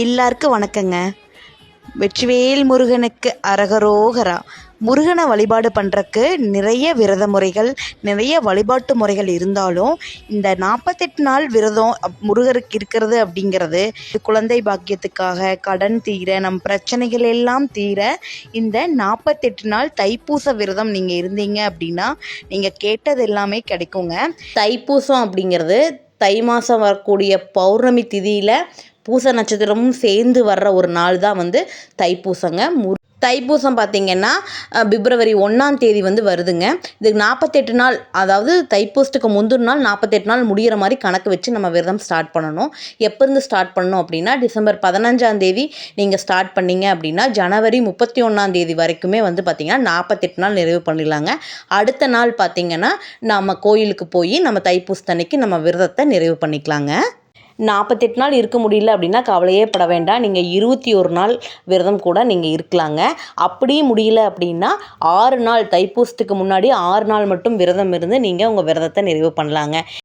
எல்லாருக்கும் வணக்கங்க. வெற்றிவேல் முருகனுக்கு அரகரோகரா. முருகனை வழிபாடு பண்ணுறக்கு நிறைய விரத முறைகள், நிறைய வழிபாட்டு முறைகள் இருந்தாலும் இந்த 48 நாள் விரதம் முருகருக்கு இருக்கிறது அப்படிங்கிறது குழந்தை பாக்கியத்துக்காக, கடன் தீர, நம் பிரச்சனைகள் எல்லாம் தீர இந்த 48 நாள் தைப்பூச விரதம் நீங்கள் இருந்தீங்க அப்படின்னா நீங்கள் கேட்டது எல்லாமே கிடைக்குங்க. தைப்பூசம் அப்படிங்கிறது தை மாதம் வரக்கூடிய பௌர்ணமி திதியில் பூச நட்சத்திரமும் சேர்ந்து வர்ற ஒரு நாள் தான் தைப்பூசங்க. தைப்பூசம் பார்த்திங்கன்னா பிப்ரவரி 1ஆம் தேதி வருதுங்க. இதுக்கு 48 நாள், அதாவது தைப்பூசத்துக்கு முந்தின நாள் 48 நாள் முடிகிற மாதிரி கணக்கு வச்சு நம்ம விரதம் ஸ்டார்ட் பண்ணணும். எப்போருந்து ஸ்டார்ட் பண்ணணும் அப்படின்னா டிசம்பர் 15ஆம் தேதி நீங்கள் ஸ்டார்ட் பண்ணிங்க அப்படின்னா ஜனவரி 31ஆம் தேதி வரைக்குமே பார்த்திங்கன்னா 48 நாள் நிறைவு பண்ணிடலாங்க. அடுத்த நாள் பார்த்திங்கன்னா நம்ம கோயிலுக்கு போய் நம்ம தைப்பூசத்தன்னைக்கு நம்ம விரதத்தை நிறைவு பண்ணிக்கலாங்க. 48 நாள் இருக்க முடியல அப்படின்னா கவலையே பட வேண்டாம். நீங்கள் 21 நாள் விரதம் கூட நீங்கள் இருக்கலாங்க. அப்படியும் முடியல அப்படின்னா 6 நாள், தைப்பூசத்துக்கு முன்னாடி 6 நாள் மட்டும் விரதம் இருந்து நீங்கள் உங்கள் விரதத்தை நிறைவு பண்ணலாங்க.